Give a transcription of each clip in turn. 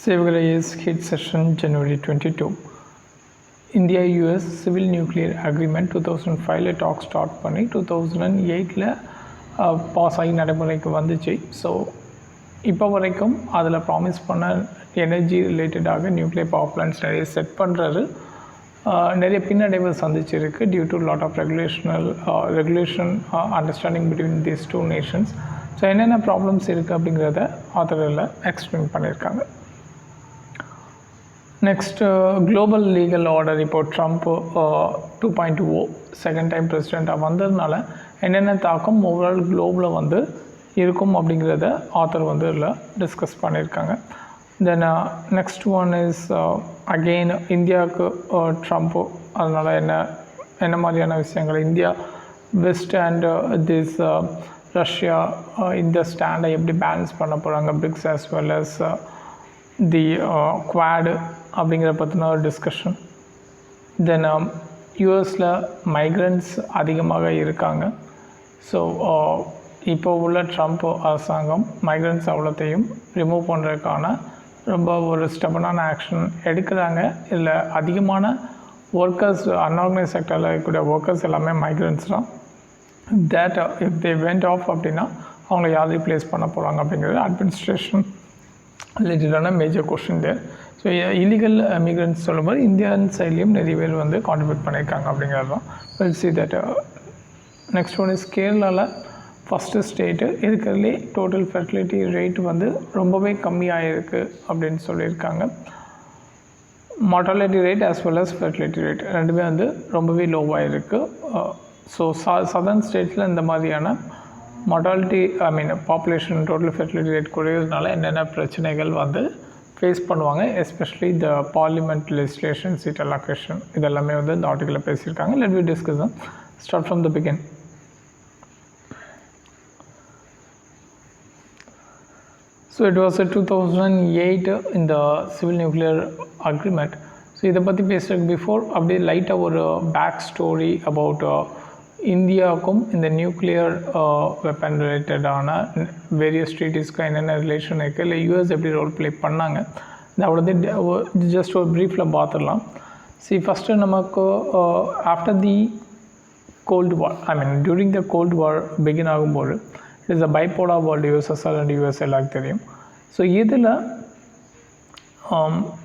Civil Hit Session January 22. India-US Civil Nuclear Agreement 2005 talk start பண்ணி 2008 pass ஆகி நடைமுறைக்கு வந்துச்சு. ஸோ இப்போ வரைக்கும் அதில் ப்ராமிஸ் பண்ண எனர்ஜி ரிலேட்டடாக நியூக்ளியர் பவர் பிளான்ஸ் நிறைய செட் பண்ணுறது நிறைய பின்னடைவு சந்திச்சிருக்கு due to lot of regulation understanding between these two nations. So என்னென்ன ப்ராப்ளம்ஸ் இருக்குது அப்படிங்கிறத ஆத்தரில் எக்ஸ்பிளைன் பண்ணியிருக்காங்க. நெக்ஸ்ட் குளோபல் லீகல் ஆர்டர் இப்போ ட்ரம்ப் 2.0 செகண்ட் டைம் பிரசிடெண்ட்டாக வந்ததுனால என்னென்ன தாக்கம் ஓவரால் குளோபில் வந்து இருக்கும் அப்படிங்கிறத ஆத்தர் வந்து இதில் டிஸ்கஸ் பண்ணியிருக்காங்க. Then next one is again இந்தியாவுக்கு ட்ரம்ப்பு அதனால் என்ன மாதிரியான விஷயங்கள் India west and this Russia இந்த ஸ்டாண்டை எப்படி பேலன்ஸ் பண்ண போகிறாங்க, BRICS as well as the quad அப்படிங்கிற பற்றின ஒரு டிஸ்கஷன். தென் யூஎஸில் மைக்ரண்ட்ஸ் அதிகமாக இருக்காங்க. ஸோ இப்போ உள்ள ட்ரம்ப் அரசாங்கம் மைக்ரண்ட்ஸ் அவ்வளோத்தையும் ரிமூவ் பண்ணுறதுக்கான ரொம்ப ஒரு ஸ்டெபனான ஆக்ஷன் எடுக்கிறாங்க. இதில் அதிகமான ஒர்க்கர்ஸ் அன்ஆர்கனைஸ் செக்டரில் இருக்கக்கூடிய ஒர்க்கர்ஸ் எல்லாமே மைக்ரண்ட்ஸ் தான். That if they went off அப்படின்னா அவங்கள யார் ரீப்ளேஸ் பண்ண போகிறாங்க அப்படிங்கிறது அட்மினிஸ்ட்ரேஷன் ரிலேட்டடான மேஜர் கொஷின் தேர். ஸோ இல்லீகல் மிக்ரண்ட்ஸ் சொல்லும்போது இந்தியன் சைட்லேயும் நிறைய பேர் வந்து கான்ட்ரிபியூட் பண்ணியிருக்காங்க அப்படிங்கிறது தான். Will see that. Next one is கேரளாவில் ஃபஸ்ட்டு ஸ்டேட்டு இருக்கிறதுலே டோட்டல் ஃபெர்டிலிட்டி ரேட் வந்து ரொம்பவே கம்மியாக இருக்குது அப்படின்னு சொல்லியிருக்காங்க. Mortality rate as well as fertility rate ரெண்டுமே வந்து ரொம்பவே லோவாக இருக்குது. ஸோ சதர்ன் ஸ்டேட்ஸில் இந்த மாதிரியான mortality population total fertility rate குறையிறதுனால என்னென்ன பிரச்சனைகள் வந்து ஃபேஸ் பண்ணுவாங்க, especially the parliament legislation seat allocation இதெல்லாமே வந்து இந்த ஆர்டிக்கலில் பேசியிருக்காங்க. Let we discuss them. Start from the begin. So it was a 2008 in the civil nuclear agreement. So இதை பற்றி பேசுகிறதுக்கு பிஃபோர் அப்படியே லைட்டாக ஒரு பேக் ஸ்டோரி அபவுட் இந்தியாவுக்கும் இந்த நியூக்ளியர் வெப்பன் ரிலேட்டடான வேரியஸ் ட்ரீட்டிஸ்க்கு என்னென்ன ரிலேஷன் இருக்குது, இல்லை யூஎஸ் எப்படி ரோல் ப்ளே பண்ணாங்க, இந்த அவ்வளோது ஜஸ்ட் ஒரு ப்ரீஃபில் பார்த்துடலாம். ஃபஸ்ட்டு நமக்கு after the cold war during the cold war begin ஆகும்போது it is a bipolar world, USSR and US எல்லாருக்கும் தெரியும். ஸோ இதில்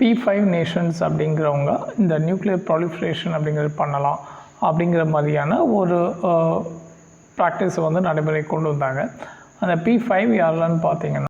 P5 நேஷன்ஸ் அப்படிங்கிறவங்க இந்த நியூக்ளியர் ப்ராலிஃபரேஷன் அப்படிங்கிறது பண்ணலாம் அப்படிங்கிற மாதிரியான ஒரு ப்ராக்டிஸை வந்து நடைமுறை கொண்டு வந்தாங்க. அந்த P5 யாரெல்லாம்னு பார்த்தீங்கன்னா